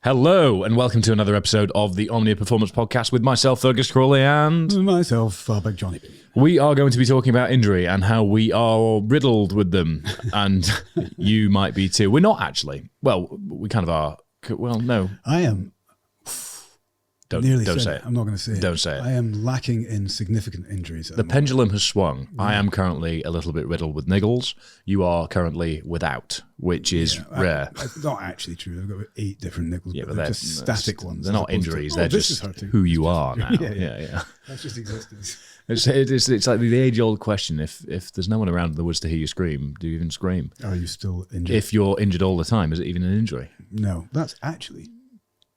Hello, and welcome to another episode of the Omnia Performance Podcast with myself, Fergus Crawley, and myself, Fergus and Jonny. We are going to be talking about injury and how we are riddled with them, and you might be too. We're not actually. Well, we kind of are. Well, no. I am. Don't say it. I'm not going to say it. Don't say it. I am lacking in significant injuries. The pendulum has swung. I am currently a little bit riddled with niggles. You are currently without, which is rare. Not actually true. I've got 8 different niggles, but they're just static ones. They're not injuries. They're just who you are now. Yeah. That's just existence. It's like the age-old question. If there's no one around in the woods to hear you scream, do you even scream? Are you still injured? If you're injured all the time, is it even an injury? No, that's actually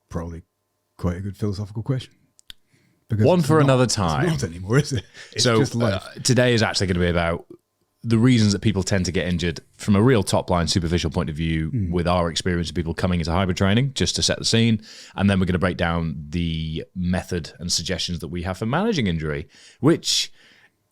probably quite a good philosophical question. Because one for another time. It's not anymore, is it? It's so just life. Today is actually going to be about the reasons that people tend to get injured from a real top-line superficial point of view with our experience of people coming into hybrid training, just to set the scene. And then we're going to break down the method and suggestions that we have for managing injury, which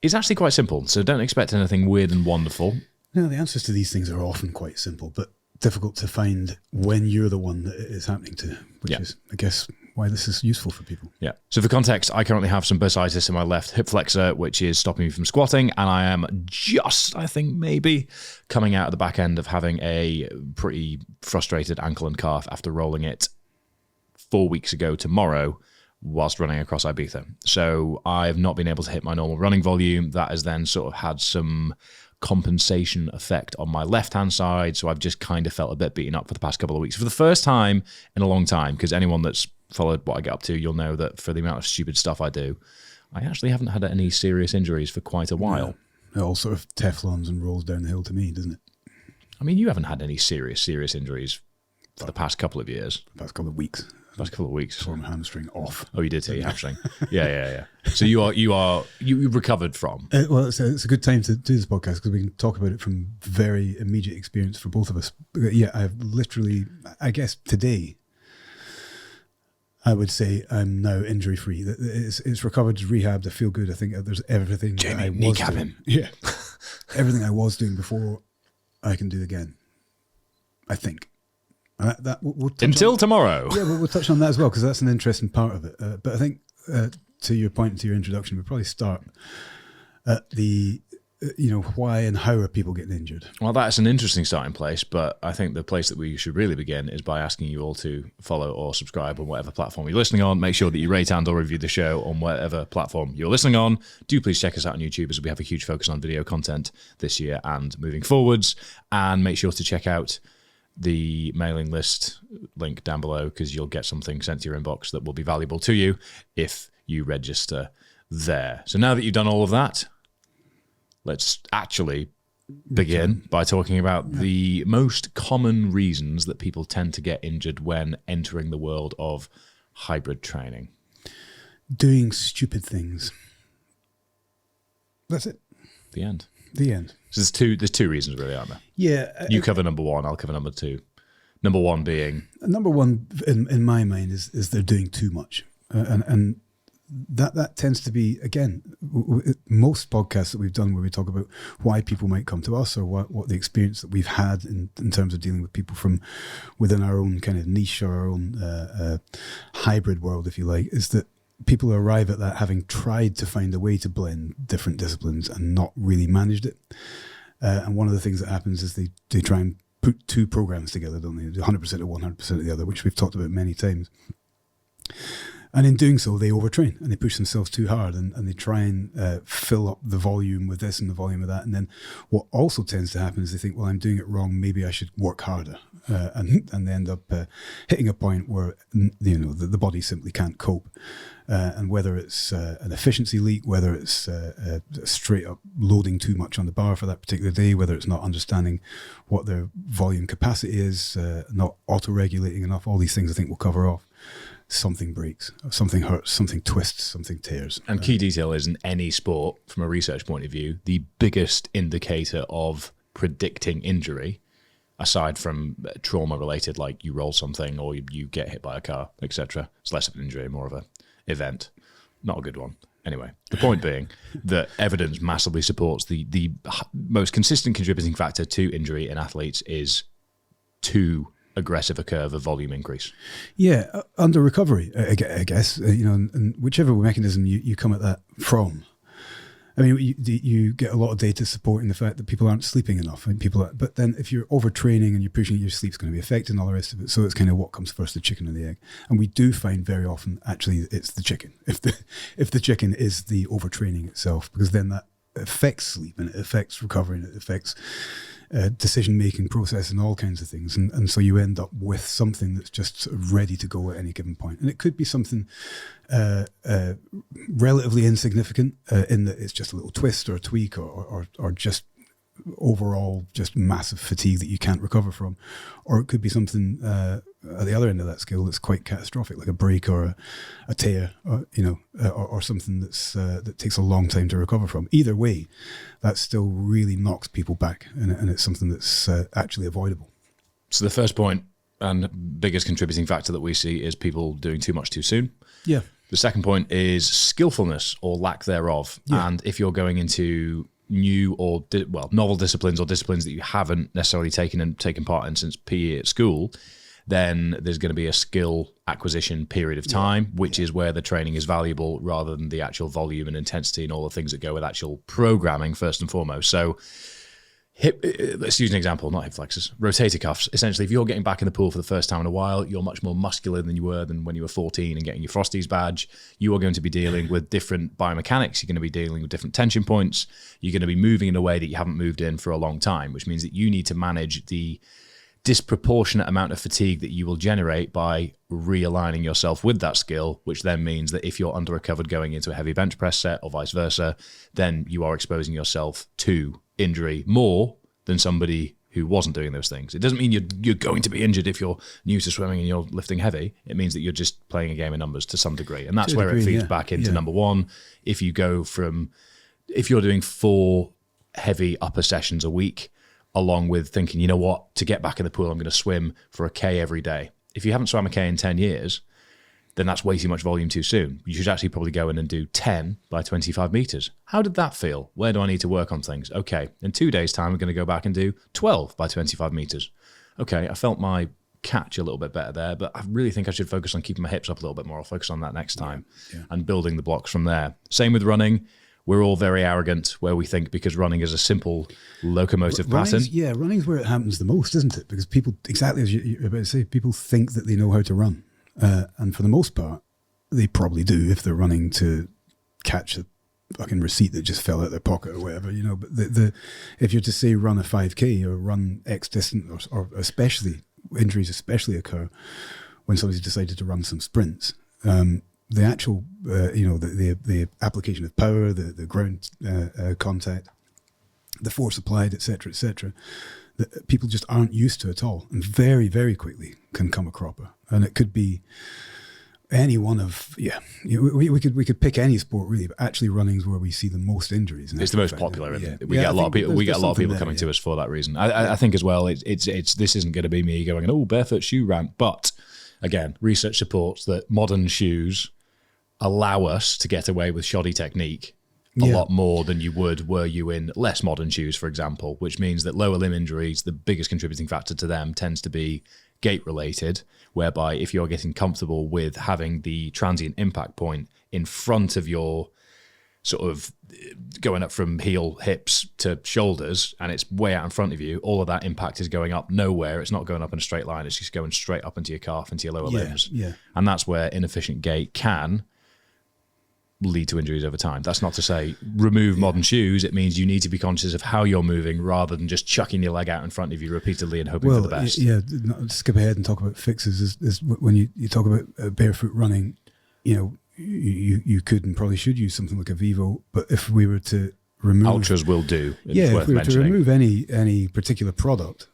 is actually quite simple. So don't expect anything weird and wonderful. No, the answers to these things are often quite simple, but difficult to find when you're the one that it is happening to, which is, I guess, why this is useful for people. Yeah. So for context, I currently have some bursitis in my left hip flexor, which is stopping me from squatting. And I am just, I think maybe, coming out of the back end of having a pretty frustrated ankle and calf after rolling it 4 weeks ago tomorrow whilst running across Ibiza. So I've not been able to hit my normal running volume. That has then sort of had some compensation effect on my left-hand side. So I've just kind of felt a bit beaten up for the past couple of weeks. For the first time in a long time, because anyone that's followed what I get up to, you'll know that for the amount of stupid stuff I do, I actually haven't had any serious injuries for quite a while. Yeah. It all sort of Teflons and rolls down the hill to me, doesn't it? I mean, you haven't had any serious injuries for the past couple of years. Past couple of weeks. Past couple of weeks. Tore my hamstring off. Oh, you did take your hamstring. Yeah. So you recovered from. Well, it's a good time to do this podcast because we can talk about it from very immediate experience for both of us. Yeah, I've literally, I guess today, I would say I'm now injury free. It's recovered, it's rehabbed. I feel good. I think there's everything that I was doing. Him. Yeah, everything I was doing before, I can do again. I think. We'll Until tomorrow. Yeah, we'll touch on that as well because that's an interesting part of it. But I think to your point, to your introduction, we'll probably start at the why and how are people getting injured? Well, that's an interesting starting place, but I think the place that we should really begin is by asking you all to follow or subscribe on whatever platform you're listening on. Make sure that you rate and or review the show on whatever platform you're listening on. Do please check us out on YouTube, as we have a huge focus on video content this year and moving forwards. And make sure to check out the mailing list link down below, because you'll get something sent to your inbox that will be valuable to you if you register there. So now that you've done all of that, let's actually begin by talking about the most common reasons that people tend to get injured when entering the world of hybrid training. Doing stupid things. That's it. The end. The end. So there's two reasons really, aren't there? Yeah. You cover number one, I'll cover number two. Number one being? Number one in my mind is they're doing too much. And that tends to be, again, most podcasts that we've done where we talk about why people might come to us or what the experience that we've had in terms of dealing with people from within our own kind of niche or our own hybrid world, if you like, is that people arrive at that having tried to find a way to blend different disciplines and not really managed it. And one of the things that happens is they try and put two programs together, don't they? 100% of one, 100% of the other, which we've talked about many times. And in doing so, they overtrain and they push themselves too hard and they try and fill up the volume with this and the volume of that. And then what also tends to happen is they think, well, I'm doing it wrong. Maybe I should work harder. And they end up hitting a point where, the body simply can't cope. And whether it's an efficiency leak, whether it's straight up loading too much on the bar for that particular day, whether it's not understanding what their volume capacity is, not auto-regulating enough, all these things I think we'll cover off. Something breaks, something hurts, something twists, something tears. And key detail is in any sport, from a research point of view, the biggest indicator of predicting injury, aside from trauma-related, like you roll something or you get hit by a car, etc. It's less of an injury, more of an event. Not a good one. Anyway, the point being that evidence massively supports the most consistent contributing factor to injury in athletes is too aggressive a curve of volume increase. Yeah, under recovery, I guess, and whichever mechanism you come at that from. I mean, you get a lot of data supporting the fact that people aren't sleeping enough, and but then if you're overtraining and you're pushing it, your sleep's going to be affected and all the rest of it. So it's kind of what comes first, the chicken or the egg. And we do find very often, actually, it's the chicken. If the chicken is the overtraining itself, because then that affects sleep and it affects recovery and it affects decision-making process and all kinds of things. And so you end up with something that's just sort of ready to go at any given point. And it could be something relatively insignificant in that it's just a little twist or a tweak or just overall just massive fatigue that you can't recover from. Or it could be something at the other end of that scale that's quite catastrophic, like a break or a tear, or something that takes a long time to recover from. Either way, that still really knocks people back, and it's something that's actually avoidable. So the first point and biggest contributing factor that we see is people doing too much too soon. Yeah. The second point is skillfulness or lack thereof. Yeah. And if you're going into new or novel disciplines or disciplines that you haven't necessarily taken part in since PE at school, then there's going to be a skill acquisition period of time, which is where the training is valuable rather than the actual volume and intensity and all the things that go with actual programming first and foremost. So let's use an example, not hip flexors, rotator cuffs. Essentially, if you're getting back in the pool for the first time in a while, you're much more muscular than you were than when you were 14 and getting your Frosties badge. You are going to be dealing with different biomechanics. You're going to be dealing with different tension points. You're going to be moving in a way that you haven't moved in for a long time, which means that you need to manage the disproportionate amount of fatigue that you will generate by realigning yourself with that skill, which then means that if you're under recovered going into a heavy bench press set or vice versa, then you are exposing yourself to injury more than somebody who wasn't doing those things. It doesn't mean you're going to be injured if you're new to swimming and you're lifting heavy. It means that you're just playing a game of numbers to some degree. And that's where it feeds back into number one. If you're doing 4 heavy upper sessions a week, along with thinking, you know what, to get back in the pool, I'm going to swim for a K every day. If you haven't swam a K in 10 years, then that's way too much volume too soon. You should actually probably go in and do 10 by 25 meters. How did that feel? Where do I need to work on things? Okay, in 2 days' time, I'm going to go back and do 12 by 25 meters. Okay, I felt my catch a little bit better there, but I really think I should focus on keeping my hips up a little bit more. I'll focus on that next time and building the blocks from there. Same with running. We're all very arrogant where we think because running is a simple locomotive pattern. Yeah, running's where it happens the most, isn't it? Because people, exactly as you're about to say, people think that they know how to run. And for the most part, they probably do if they're running to catch a fucking receipt that just fell out of their pocket or whatever, But if you're to say run a 5K or run X distance, or especially, injuries especially occur when somebody's decided to run some sprints. The actual, the application of power, the ground contact, the force applied, et cetera, that people just aren't used to at all, and very, very quickly can come a cropper. And it could be any one of, we could pick any sport really, but actually running's where we see the most injuries. It's the most popular, isn't it? We get a lot of people coming to us for that reason. I think as well, it's this isn't going to be me going, oh, barefoot shoe rant, but again, research supports that modern shoes allow us to get away with shoddy technique a lot more than you would were you in less modern shoes, for example, which means that lower limb injuries, the biggest contributing factor to them tends to be gait related, whereby if you're getting comfortable with having the transient impact point in front of your sort of going up from heel, hips to shoulders, and it's way out in front of you, all of that impact is going up nowhere. It's not going up in a straight line. It's just going straight up into your calf, into your lower limbs. Yeah. And that's where inefficient gait can lead to injuries over time. That's not to say remove modern shoes. It means you need to be conscious of how you're moving rather than just chucking your leg out in front of you repeatedly and hoping for the best. Yeah, skip ahead and talk about fixes. Is when you talk about barefoot running, you could and probably should use something like a Vivo, but if we were to remove... Ultras will do. If we were to remove any particular product,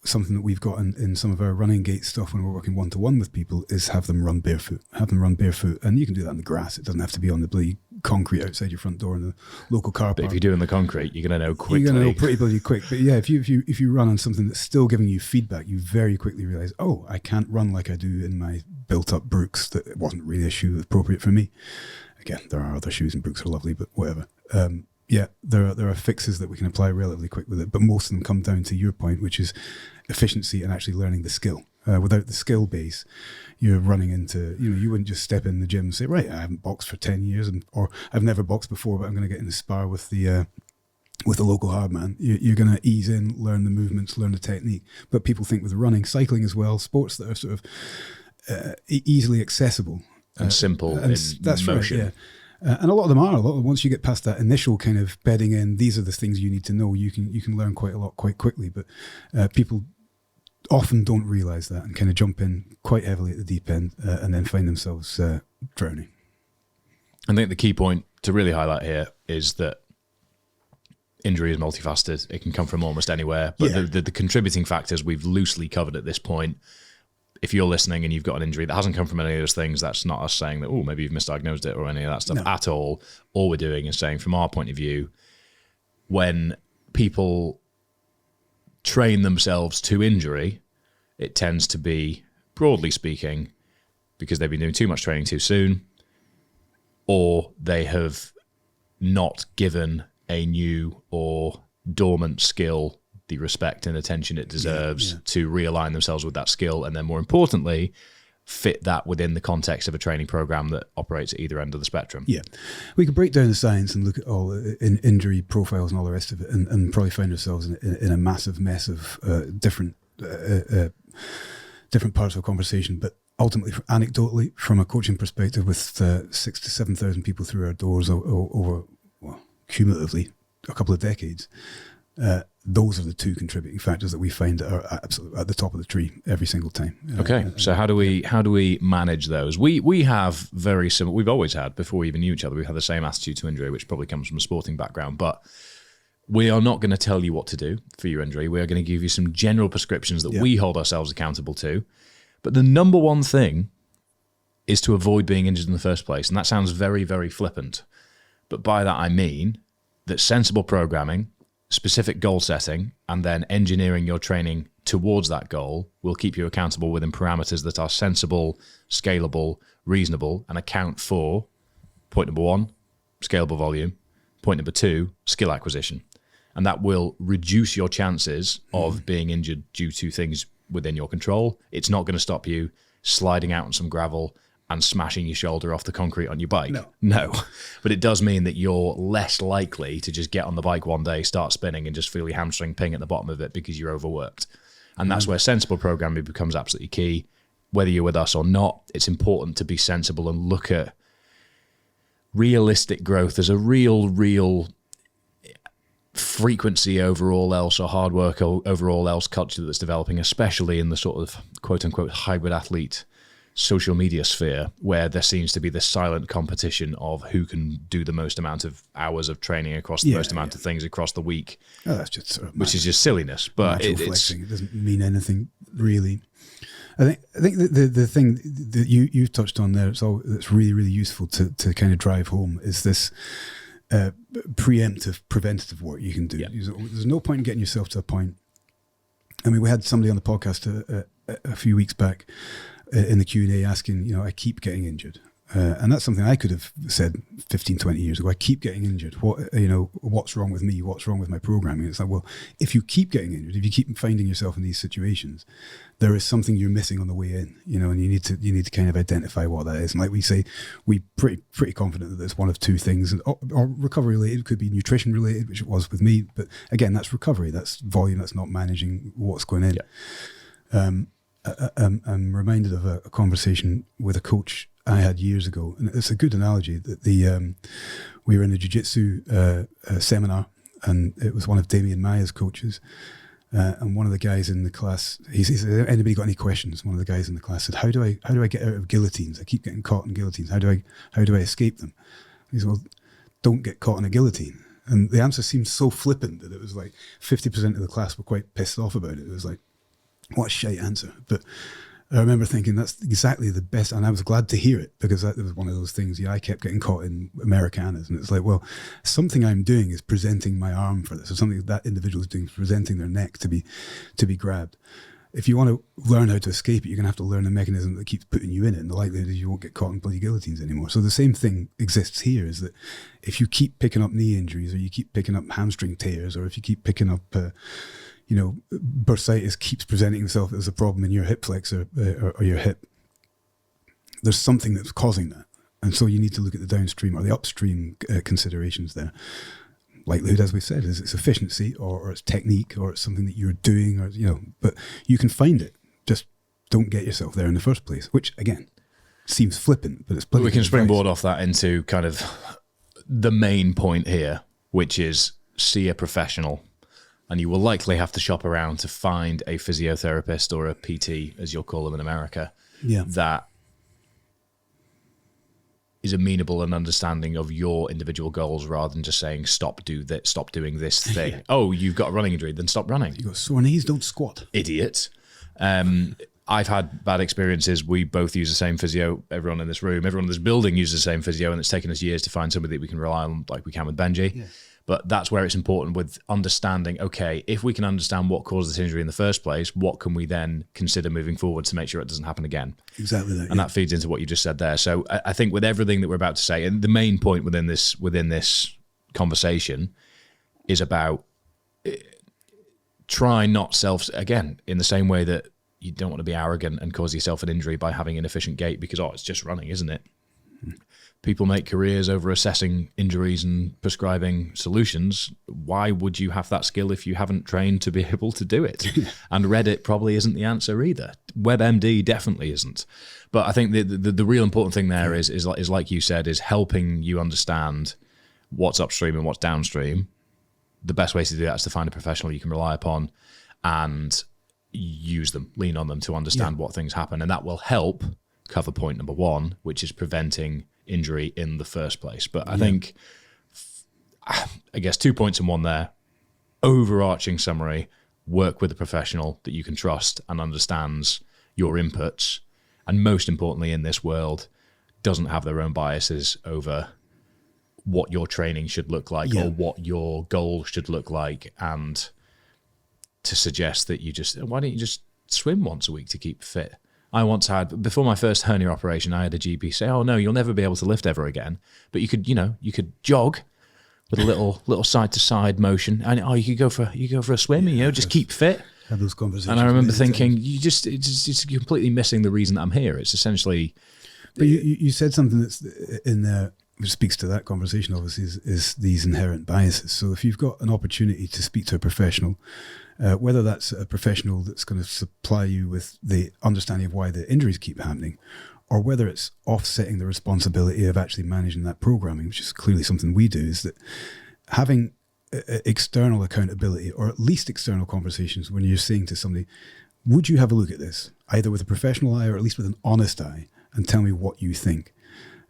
something that we've got in some of our running gait stuff when we're working one-to-one with people is have them run barefoot. And you can do that in the grass. It doesn't have to be on the bloody concrete outside your front door in the local car park. But if you're doing the concrete, you're going to know quickly. You're going to know pretty bloody quick. But yeah, if you run on something that's still giving you feedback, you very quickly realize, oh, I can't run like I do in my built-up Brooks. That it wasn't really a shoe appropriate for me. Again, there are other shoes and Brooks are lovely, but whatever. There are fixes that we can apply relatively quick with it, but most of them come down to your point, which is efficiency and actually learning the skill. without the skill base, you're running into, you wouldn't just step in the gym and say, right, I haven't boxed for 10 years, or I've never boxed before, but I'm going to get in the spar with the local hard man. You're going to ease in, learn the movements, learn the technique. But people think with running, cycling as well, sports that are sort of easily accessible. And simple in that's motion. Right, yeah. And a lot of them are. Once you get past that initial kind of bedding in, these are the things you need to know. You can learn quite a lot quite quickly. But people often don't realise that and kind of jump in quite heavily at the deep end and then find themselves drowning. I think the key point to really highlight here is that injury is multifaceted. It can come from almost anywhere. But the contributing factors we've loosely covered at this point. If you're listening and you've got an injury that hasn't come from any of those things, that's not us saying that, oh, maybe you've misdiagnosed it or any of that stuff at all. All we're doing is saying, from our point of view, when people train themselves to injury, it tends to be, broadly speaking, because they've been doing too much training too soon, or they have not given a new or dormant skill the respect and attention it deserves to realign themselves with that skill, and then more importantly, fit that within the context of a training program that operates at either end of the spectrum. Yeah, we could break down the science and look at all in injury profiles and all the rest of it, and probably find ourselves in a massive mess of different parts of a conversation. But ultimately, anecdotally, from a coaching perspective, with 6,000 to 7,000 people through our doors over cumulatively a couple of decades, those are the two contributing factors that we find that are absolutely at the top of the tree every single time. Okay, so how do we manage those? We have very similar. We've always had, before we even knew each other, we had the same attitude to injury, which probably comes from a sporting background. But we are not going to tell you what to do for your injury. We are going to give you some general prescriptions that we hold ourselves accountable to. But the number one thing is to avoid being injured in the first place, and that sounds very, very flippant. But by that I mean that sensible programming, specific goal setting, and then engineering your training towards that goal will keep you accountable within parameters that are sensible, scalable, reasonable, and account for, point number one, scalable volume, point number two, skill acquisition. And that will reduce your chances of being injured due to things within your control. It's not going to stop you sliding out on some gravel and smashing your shoulder off the concrete on your bike. No. But it does mean that you're less likely to just get on the bike one day, start spinning, and just feel your hamstring ping at the bottom of it because you're overworked. And that's where sensible programming becomes absolutely key. Whether you're with us or not, it's important to be sensible and look at realistic growth as a real frequency over all else, or hard work over all else culture that's developing, especially in the sort of quote-unquote hybrid athlete social media sphere, where there seems to be this silent competition of who can do the most amount of hours of training across the most amount of things across the week. Oh, that's just sort of which is just silliness. But it doesn't mean anything really. I think the thing that you've touched on there, that's really useful to kind of drive home, is this preemptive, preventative work you can do. There's no point in getting yourself to a point. I mean, we had somebody on the podcast a few weeks back in the Q&A asking, I keep getting injured. And that's something I could have said 15, 20 years ago. I keep getting injured. What's wrong with me? What's wrong with my programming? It's like, well, if you keep getting injured, if you keep finding yourself in these situations, there is something you're missing on the way in, and you need to kind of identify what that is. And like we say, we're pretty confident that it's one of two things, or recovery related. It could be nutrition related, which it was with me. But again, that's recovery. That's volume. That's not managing what's going in. Yeah. I'm reminded of a conversation with a coach I had years ago, and it's a good analogy that we were in a jiu-jitsu seminar, and it was one of Damien Maya's coaches, and one of the guys in the class, he said, "Anybody got any questions?" One of the guys in the class said, "How do I get out of guillotines? I keep getting caught in guillotines. How do I escape them?" He said, "Well, don't get caught in a guillotine." And the answer seemed so flippant that it was like 50% of the class were quite pissed off about it. It was like, what a shite answer. But I remember thinking that's exactly the best, and I was glad to hear it, because that was one of those things. I kept getting caught in Americanas, and it's like, well, something I'm doing is presenting my arm for this, or something that individual is doing is presenting their neck to be grabbed. If you want to learn how to escape it, you're going to have to learn the mechanism that keeps putting you in it, and the likelihood is you won't get caught in bloody guillotines anymore. So the same thing exists here, is that if you keep picking up knee injuries, or you keep picking up hamstring tears, or if you keep picking up bursitis keeps presenting itself as a problem in your hip flexor or your hip, there's something that's causing that. And so you need to look at the downstream or the upstream considerations there. Likelihood, as we've said, is it's efficiency or it's technique or it's something that you're doing, or but you can find it. Just don't get yourself there in the first place, which again seems flippant, but it's plenty. We can springboard off that into kind of the main point here, which is see a professional. And you will likely have to shop around to find a physiotherapist or a PT, as you'll call them in America, that is amenable and understanding of your individual goals, rather than just saying, stop doing this thing. Oh, you've got a running injury, then stop running. You've got sore knees, don't squat. Idiot. I've had bad experiences. We both use the same physio. Everyone in this room, everyone in this building uses the same physio, and it's taken us years to find somebody that we can rely on, like we can with Benji. Yeah. But that's where it's important with understanding, okay, if we can understand what caused this injury in the first place, what can we then consider moving forward to make sure it doesn't happen again? Exactly that. And that feeds into what you just said there. So I think with everything that we're about to say, and the main point within this conversation is about try not again, in the same way that you don't want to be arrogant and cause yourself an injury by having inefficient gait because, it's just running, isn't it? People make careers over assessing injuries and prescribing solutions. Why would you have that skill if you haven't trained to be able to do it? And Reddit probably isn't the answer either. WebMD definitely isn't. But I think the real important thing there is like you said, is helping you understand what's upstream and what's downstream. The best way to do that is to find a professional you can rely upon and use them, lean on them to understand what things happen. And that will help cover point number one, which is preventing injury in the first place. But I think, I guess 2 points in one there. Overarching summary, work with a professional that you can trust and understands your inputs. And most importantly in this world, doesn't have their own biases over what your training should look like or what your goal should look like. And to suggest that why don't you just swim once a week to keep fit? I once had, before my first hernia operation, I had a GP say, "Oh no, you'll never be able to lift ever again. But you could jog with a little side to side motion, and you could go for a swim, and just keep fit." Have those conversations. And I remember thinking, it's completely missing the reason that I'm here. It's essentially. But you said something that's in there, which speaks to that conversation. Obviously, is these inherent biases. So if you've got an opportunity to speak to a professional, whether that's a professional that's going to supply you with the understanding of why the injuries keep happening, or whether it's offsetting the responsibility of actually managing that programming, which is clearly something we do, is that having external accountability, or at least external conversations when you're saying to somebody, would you have a look at this, either with a professional eye or at least with an honest eye, and tell me what you think.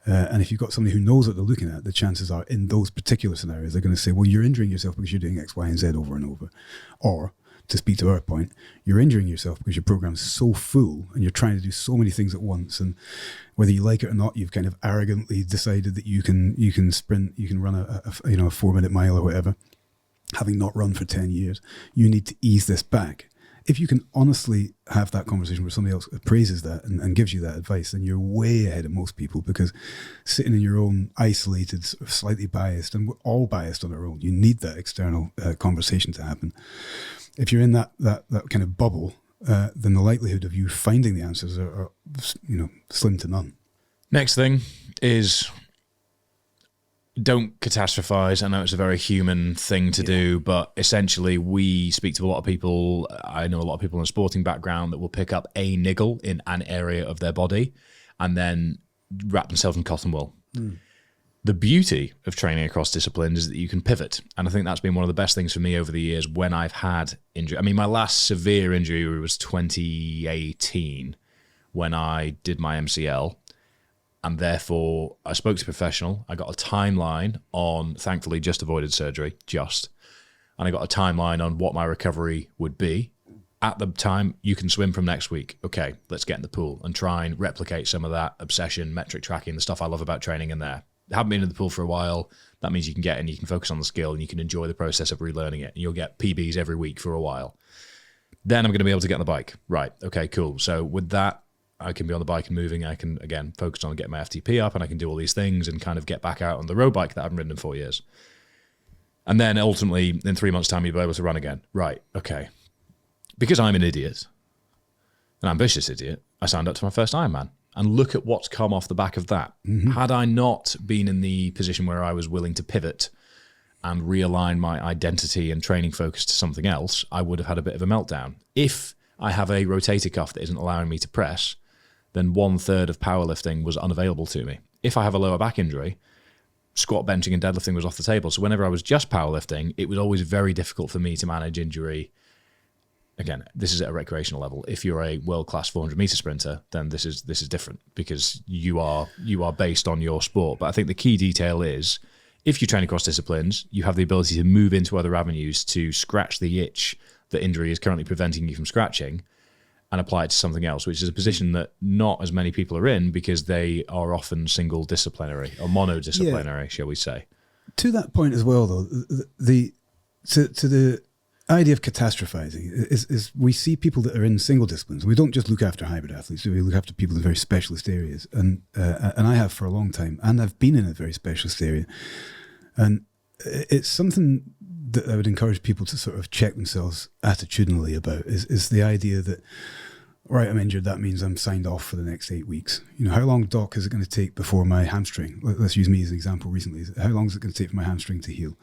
And if you've got somebody who knows what they're looking at, the chances are in those particular scenarios, they're going to say, well, you're injuring yourself because you're doing X, Y, and Z over and over. Or, to speak to our point, you're injuring yourself because your program's so full and you're trying to do so many things at once. And whether you like it or not, you've kind of arrogantly decided that you can sprint, you can run a 4-minute mile or whatever, having not run for 10 years. You need to ease this back. If you can honestly have that conversation where somebody else appraises that and gives you that advice, then you're way ahead of most people, because sitting in your own isolated, sort of slightly biased, and we're all biased on our own, you need that external conversation to happen. If you're in that kind of bubble, then the likelihood of you finding the answers are slim to none. Next thing is, don't catastrophize. I know it's a very human thing to do, but essentially we speak to a lot of people. I know a lot of people in a sporting background that will pick up a niggle in an area of their body and then wrap themselves in cotton wool. The beauty of training across disciplines is that you can pivot. And I think that's been one of the best things for me over the years when I've had injury. I mean, my last severe injury was 2018 when I did my MCL. And therefore, I spoke to a professional. I got a timeline on, thankfully, just avoided surgery, and I got a timeline on what my recovery would be. At the time, you can swim from next week. Okay, let's get in the pool and try and replicate some of that obsession, metric tracking, the stuff I love about training in there. I haven't been in the pool for a while. That means you can get in, you can focus on the skill, and you can enjoy the process of relearning it. And you'll get PBs every week for a while. Then I'm going to be able to get on the bike. Right, okay, cool. So with that, I can be on the bike and moving. I can, again, focus on getting my FTP up, and I can do all these things and kind of get back out on the road bike that I haven't ridden in 4 years. And then ultimately, in 3 months' time, you'll be able to run again. Right, okay, because I'm an idiot, an ambitious idiot, I signed up to my first Ironman. And look at what's come off the back of that. Had I not been in the position where I was willing to pivot and realign my identity and training focus to something else, I would have had a bit of a meltdown. If I have a rotator cuff that isn't allowing me to press, then 1/3 of powerlifting was unavailable to me. If I have a lower back injury, squat, benching, and deadlifting was off the table. So whenever I was just powerlifting, it was always very difficult for me to manage injury. Again, this is at a recreational level. If you're a world-class 400-meter sprinter, then this is different because you are based on your sport. But I think the key detail is, if you train across disciplines, you have the ability to move into other avenues to scratch the itch that injury is currently preventing you from scratching and apply it to something else, which is a position that not as many people are in because they are often single disciplinary or monodisciplinary, shall we say. To that point as well, though, to the idea of catastrophizing is we see people that are in single disciplines. We don't just look after hybrid athletes. We look after people in very specialist areas. And I have for a long time, and I've been in a very specialist area. And it's something that I would encourage people to sort of check themselves attitudinally about is the idea that, right, I'm injured, that means I'm signed off for the next 8 weeks. You know, how long, doc, is it going to take before my hamstring, let's use me as an example recently, how long is it going to take for my hamstring to heal?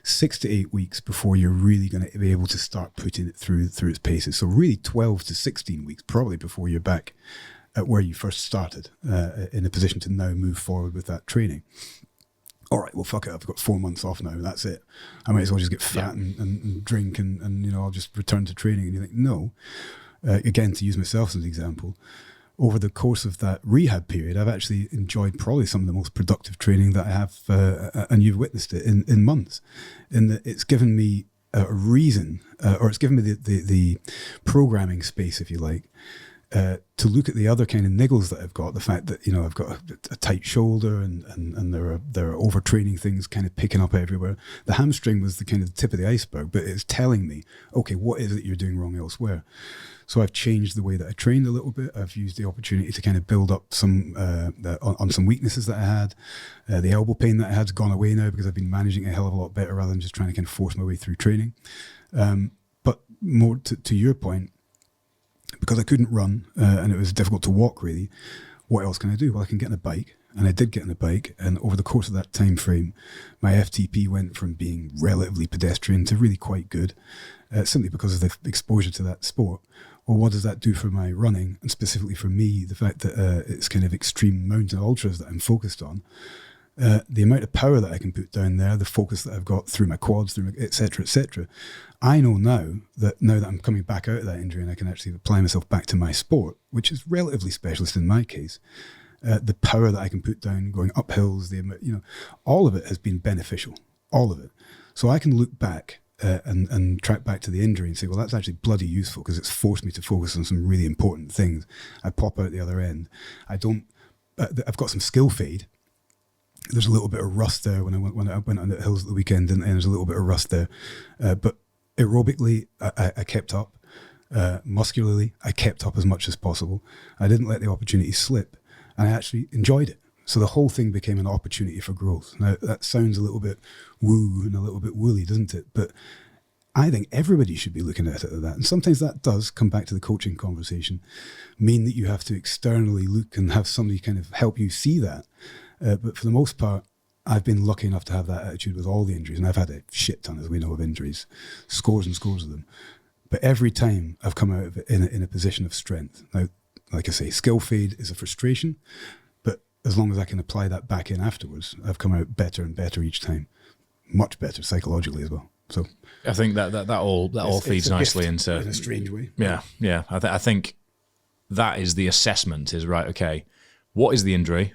6 to 8 weeks before you're really going to be able to start putting it through its paces. So really 12 to 16 weeks, probably before you're back at where you first started, in a position to now move forward with that training. All right, well, fuck it, I've got 4 months off now, that's it. I might as well just get fat and drink and, you know, I'll just return to training. And you think, no. Again, to use myself as an example, over the course of that rehab period, I've actually enjoyed probably some of the most productive training that I have, and you've witnessed it in months, in that it's given me a reason, or it's given me the programming space, if you like, to look at the other kind of niggles that I've got, the fact that, you know, I've got a tight shoulder and there are overtraining things kind of picking up everywhere. The hamstring was the kind of the tip of the iceberg, but it's telling me, okay, what is it you're doing wrong elsewhere? So I've changed the way that I trained a little bit. I've used the opportunity to kind of build up some on some weaknesses that I had. The elbow pain that I had's gone away now because I've been managing it a hell of a lot better rather than just trying to kind of force my way through training. But more to your point, because I couldn't run and it was difficult to walk really, what else can I do? Well, I can get on a bike. And I did get on a bike, and over the course of that time frame, my FTP went from being relatively pedestrian to really quite good, simply because of the exposure to that sport. Well, what does that do for my running? And specifically for me, the fact that it's kind of extreme mountain ultras that I'm focused on, the amount of power that I can put down there, the focus that I've got through my quads, through my et cetera, et cetera. I know now that I'm coming back out of that injury and I can actually apply myself back to my sport, which is relatively specialist in my case. The power that I can put down going up hills, all of it has been beneficial, all of it. So I can look back and track back to the injury and say, well, that's actually bloody useful because it's forced me to focus on some really important things. I pop out the other end. I've got some skill fade. There's a little bit of rust there when I went on the hills at the weekend, and there's a little bit of rust there. But aerobically, I kept up. Muscularly, I kept up as much as possible. I didn't let the opportunity slip. And I actually enjoyed it. So the whole thing became an opportunity for growth. Now, that sounds a little bit woo and a little bit woolly, doesn't it? But I think everybody should be looking at it like that. And sometimes that does come back to the coaching conversation, mean that you have to externally look and have somebody kind of help you see that. But for the most part, I've been lucky enough to have that attitude with all the injuries. And I've had a shit ton, as we know, of injuries, scores and scores of them. But every time I've come out of it in a position of strength. Now, like I say, skill fade is a frustration, but as long as I can apply that back in afterwards, I've come out better and better each time, much better psychologically as well. So I think that all feeds nicely into, in a strange way. Yeah. I think that is the assessment. Is right. Okay, what is the injury?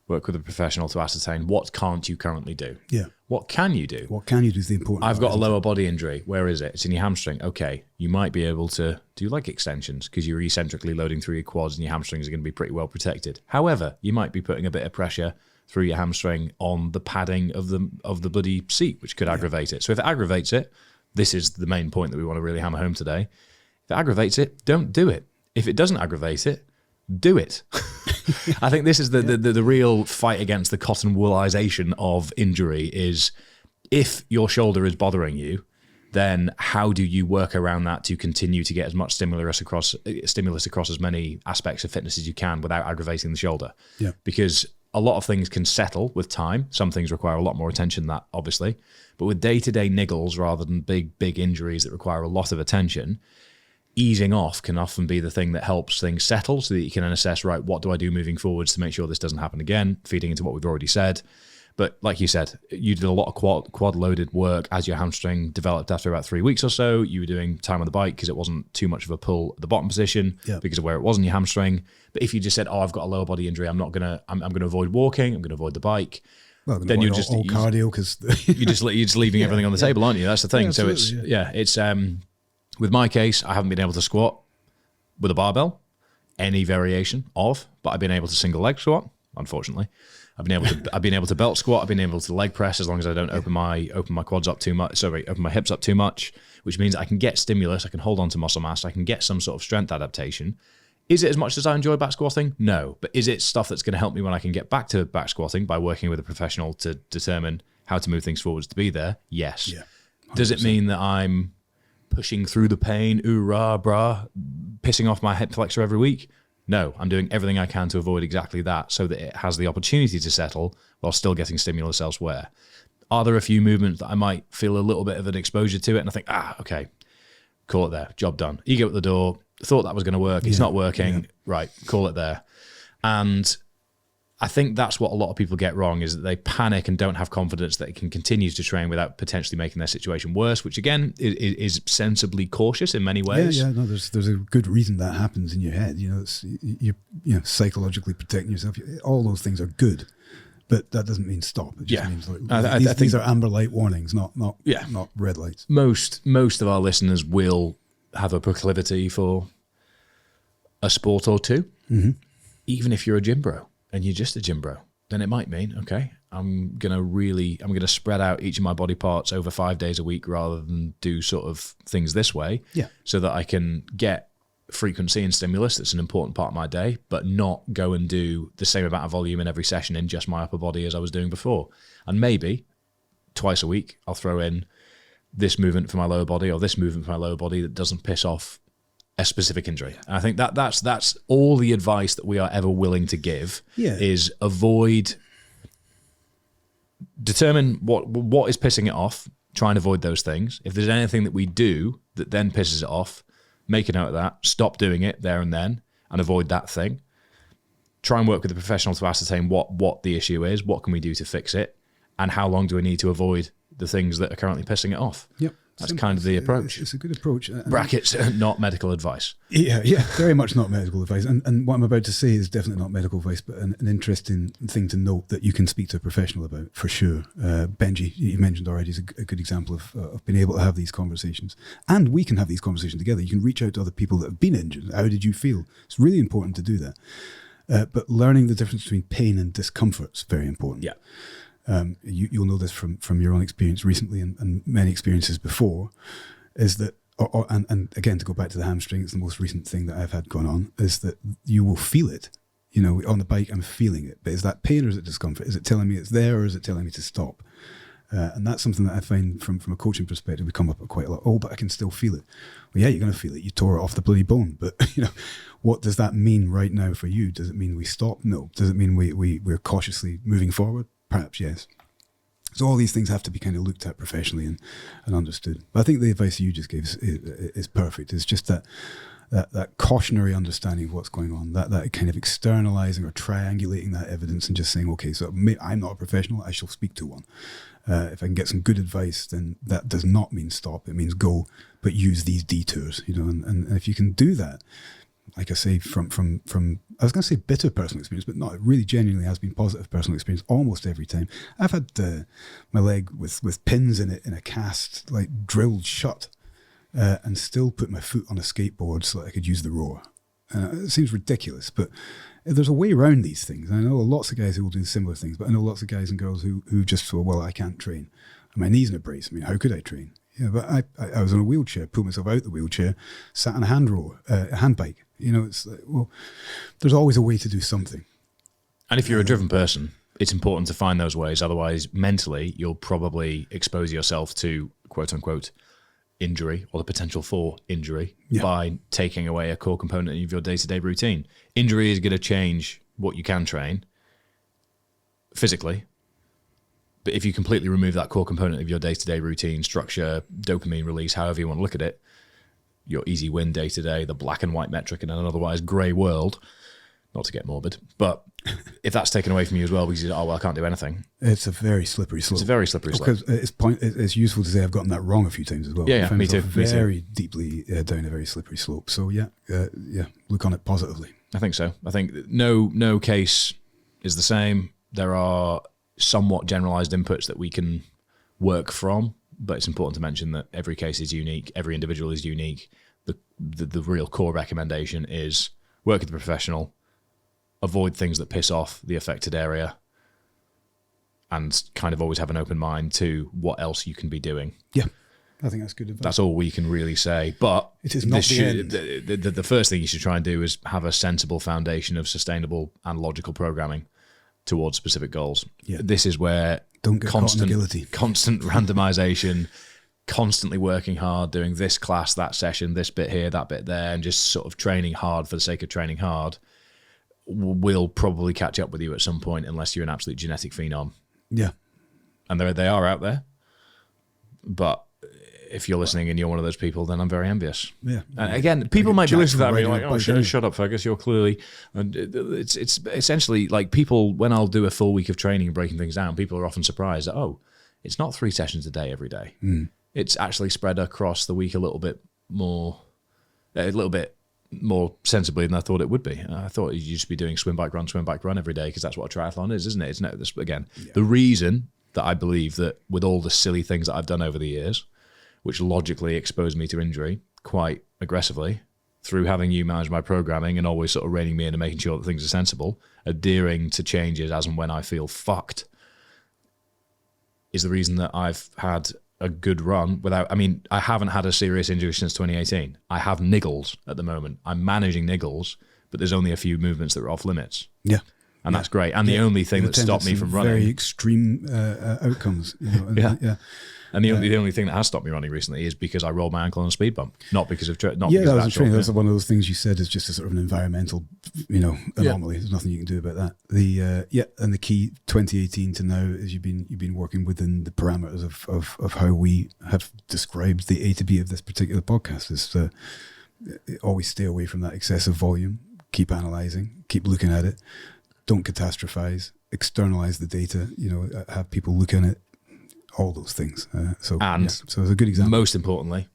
Work with a professional to ascertain what can't you currently do. Yeah. What can you do? What can you do is the important I've part, got a lower body injury. Where is it? It's in your hamstring. Okay. You might be able to do leg extensions because you're eccentrically loading through your quads and your hamstrings are going to be pretty well protected. However, you might be putting a bit of pressure through your hamstring on the padding of the bloody seat, which could aggravate it. So if it aggravates it, this is the main point that we want to really hammer home today. If it aggravates it, don't do it. If it doesn't aggravate it, do it. I think this is the real fight against the cotton woolization of injury is if your shoulder is bothering you, then how do you work around that to continue to get as much stimulus across as many aspects of fitness as you can without aggravating the shoulder? Yeah. Because a lot of things can settle with time. Some things require a lot more attention than that, obviously. But with day-to-day niggles rather than big injuries that require a lot of attention, easing off can often be the thing that helps things settle so that you can then assess, right, what do I do moving forwards to make sure this doesn't happen again, feeding into what we've already said. But like you said, you did a lot of quad-loaded work as your hamstring developed after about 3 weeks or so. You were doing time on the bike because it wasn't too much of a pull at the bottom position because of where it was in your hamstring. But if you just said, I've got a lower body injury, I'm gonna avoid walking, I'm going to avoid the bike. Well, then you're just all cardio because you're just leaving everything on the table, aren't you? That's the thing. So it's with my case, I haven't been able to squat with a barbell, any variation of, but I've been able to single leg squat, unfortunately. I've been able to belt squat. I've been able to leg press as long as I don't open my quads up too much. Open my hips up too much, which means I can get stimulus. I can hold on to muscle mass. I can get some sort of strength adaptation. Is it as much as I enjoy back squatting? No. But is it stuff that's going to help me when I can get back to back squatting by working with a professional to determine how to move things forwards to be there? Yes. Yeah, does it mean that I'm pushing through the pain, ooh, rah, brah, pissing off my hip flexor every week? No, I'm doing everything I can to avoid exactly that so that it has the opportunity to settle while still getting stimulus elsewhere. Are there a few movements that I might feel a little bit of an exposure to it and I think, okay, call it there, job done. Ego at the door, thought that was going to work, it's not working, right, call it there. And I think that's what a lot of people get wrong, is that they panic and don't have confidence that it can continue to train without potentially making their situation worse, which again is sensibly cautious in many ways. No, there's a good reason that happens in your head. It's you're psychologically protecting yourself. All those things are good, but that doesn't mean stop. It just means these are amber light warnings, not red lights. Most of our listeners will have a proclivity for a sport or two, even if you're a gym bro. And you're just a gym bro, then it might mean, okay, I'm going to spread out each of my body parts over 5 days a week rather than do sort of things this way so that I can get frequency and stimulus. That's an important part of my day, but not go and do the same amount of volume in every session in just my upper body as I was doing before. And maybe twice a week, I'll throw in this movement for my lower body or this movement for my lower body that doesn't piss off a specific injury. And I think that's all the advice that we are ever willing to give is determine what is pissing it off, try and avoid those things. If there's anything that we do that then pisses it off, make a note of that, stop doing it there and then, and avoid that thing. Try and work with a professional to ascertain what the issue is, what can we do to fix it, and how long do we need to avoid the things that are currently pissing it off. Yep. That's kind of the approach. It's a good approach. Brackets, not medical advice. Yeah, very much not medical advice. And what I'm about to say is definitely not medical advice, but an interesting thing to note that you can speak to a professional about, for sure. Benji, you mentioned already, is a good example of being able to have these conversations. And we can have these conversations together. You can reach out to other people that have been injured. How did you feel? It's really important to do that. But learning the difference between pain and discomfort is very important. Yeah. You'll know this from your own experience recently and many experiences before, is that, and again, to go back to the hamstring, it's the most recent thing that I've had going on, is that you will feel it. On the bike, I'm feeling it. But is that pain or is it discomfort? Is it telling me it's there or is it telling me to stop? And that's something that I find from a coaching perspective, we come up with quite a lot. Oh, but I can still feel it. Well, yeah, you're going to feel it. You tore it off the bloody bone. But, what does that mean right now for you? Does it mean we stop? No. Does it mean we're cautiously moving forward? Perhaps, yes. So all these things have to be kind of looked at professionally and understood. But I think the advice you just gave is perfect. It's just that cautionary understanding of what's going on, that kind of externalizing or triangulating that evidence and just saying, okay, so I'm not a professional, I shall speak to one. If I can get some good advice, then that does not mean stop. It means go, but use these detours, and if you can do that, like I say, from I was going to say bitter personal experience, but no, it really genuinely has been positive personal experience almost every time. I've had my leg with pins in it in a cast, like drilled shut, and still put my foot on a skateboard so that I could use the rower. It seems ridiculous, but there's a way around these things. I know lots of guys who will do similar things, but I know lots of guys and girls who just feel, well, I can't train. And my knee's in a brace. I mean, how could I train? Yeah, but I was in a wheelchair, pulled myself out the wheelchair, sat on a hand bike. It's like, well, there's always a way to do something. And if you're a driven person, it's important to find those ways. Otherwise, mentally, you'll probably expose yourself to, quote unquote, injury or the potential for injury by taking away a core component of your day-to-day routine. Injury is going to change what you can train physically. But if you completely remove that core component of your day-to-day routine, structure, dopamine release, however you want to look at it, your easy win day-to-day, the black and white metric in an otherwise grey world, not to get morbid, but if that's taken away from you as well because you say, oh, well, I can't do anything. It's a very slippery slope. It's a very slippery slope. Because it's useful to say I've gotten that wrong a few times as well. Yeah, me too. Very deeply down a very slippery slope. So look on it positively. I think so. I think no case is the same. There are somewhat generalized inputs that we can work from, but it's important to mention that every case is unique. Every individual is unique. The real core recommendation is work with a professional, avoid things that piss off the affected area, and kind of always have an open mind to what else you can be doing. Yeah, I think that's good advice. That's all we can really say. But it is not the first thing you should try and do is have a sensible foundation of sustainable and logical programming towards specific goals. Yeah. This is where don't get constant randomization, constantly working hard, doing this class, that session, this bit here, that bit there, and just sort of training hard for the sake of training hard will probably catch up with you at some point unless you're an absolute genetic phenom. Yeah. And they are out there. But if you're listening and you're one of those people, then I'm very envious. Yeah. And again, people might be listening to that and be like, oh, shut up, Fergus, you're clearly... And it's essentially like people, when I'll do a full week of training and breaking things down, people are often surprised that, oh, it's not 3 sessions a day every day. Mm. It's actually spread across the week a little bit more sensibly than I thought it would be. I thought you'd just be doing swim, bike, run every day because that's what a triathlon is, isn't it? It's not this, again, the reason that I believe that with all the silly things that I've done over the years, which logically exposed me to injury quite aggressively through having you manage my programming and always sort of reining me in and making sure that things are sensible, adhering to changes as and when I feel fucked, is the reason that I've had a good run without, I haven't had a serious injury since 2018. I have niggles at the moment. I'm managing niggles, but there's only a few movements that are off limits. Yeah. And that's great. And the only thing that stopped me from running... Very extreme outcomes. And the only thing that has stopped me running recently is because I rolled my ankle on a speed bump, not because of because that was training. That's one of those things you said is just a sort of an environmental, anomaly. There's nothing you can do about that. And the key 2018 to now is you've been working within the parameters of how we have described the A to B of this particular podcast. Is always stay away from that excessive volume. Keep analyzing. Keep looking at it. Don't catastrophize. Externalize the data. Have people look at it. All those things. So it's a good example. Most importantly,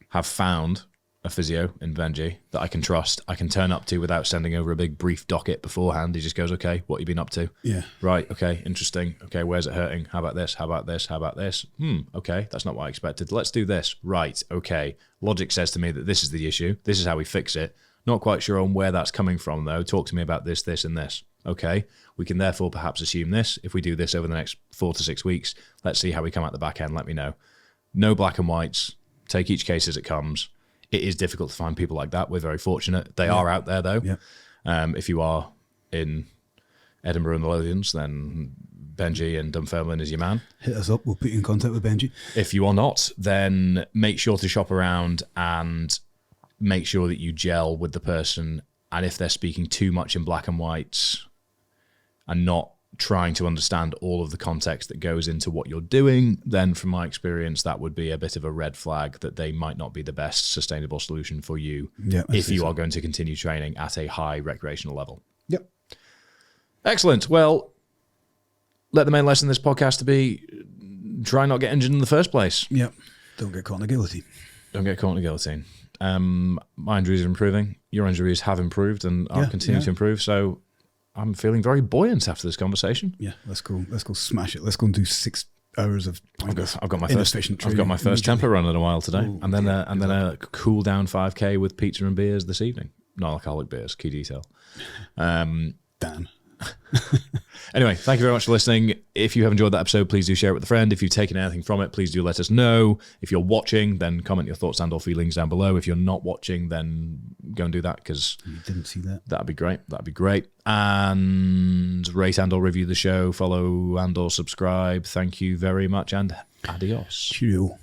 have found a physio in Benji that I can trust, I can turn up to without sending over a big brief docket beforehand. He just goes, okay, what have you been up to? Yeah. Right, okay, interesting. Okay, where's it hurting? How about this? How about this? How about this? Okay, that's not what I expected. Let's do this. Right, okay. Logic says to me that this is the issue. This is how we fix it. Not quite sure on where that's coming from, though. Talk to me about this, this, and this. Okay, we can therefore perhaps assume this. If we do this over the next 4 to 6 weeks, let's see how we come out the back end. Let me know. No black and whites. Take each case as it comes. It is difficult to find people like that. We're very fortunate. They are out there, though. Yeah. If you are in Edinburgh and the Lothians, then Benji and Dunfermline is your man. Hit us up. We'll put you in contact with Benji. If you are not, then make sure to shop around and make sure that you gel with the person. And if they're speaking too much in black and whites and not trying to understand all of the context that goes into what you're doing, then from my experience, that would be a bit of a red flag that they might not be the best sustainable solution for you if you are going to continue training at a high recreational level. Yep. Excellent. Well, let the main lesson of this podcast to be try not get injured in the first place. Yep. Don't get caught in a guillotine. Don't get caught in a guillotine. My injuries are improving. Your injuries have improved and are continuing to improve. So I'm feeling very buoyant after this conversation. Yeah, let's go smash it. Let's go and do 6 hours of I've got my first tempo run in a while today, and then a cool down 5K with pizza and beers this evening. Non-alcoholic beers, key detail. Damn. Anyway, thank you very much for listening. If you have enjoyed that episode, please do share it with a friend. If you've taken anything from it, please do let us know. If you're watching, then comment your thoughts and or feelings down below. If you're not watching, then go and do that because you didn't see that. That'd be great. And rate and or review the show, follow and or subscribe. Thank you very much and adios. Cheerio.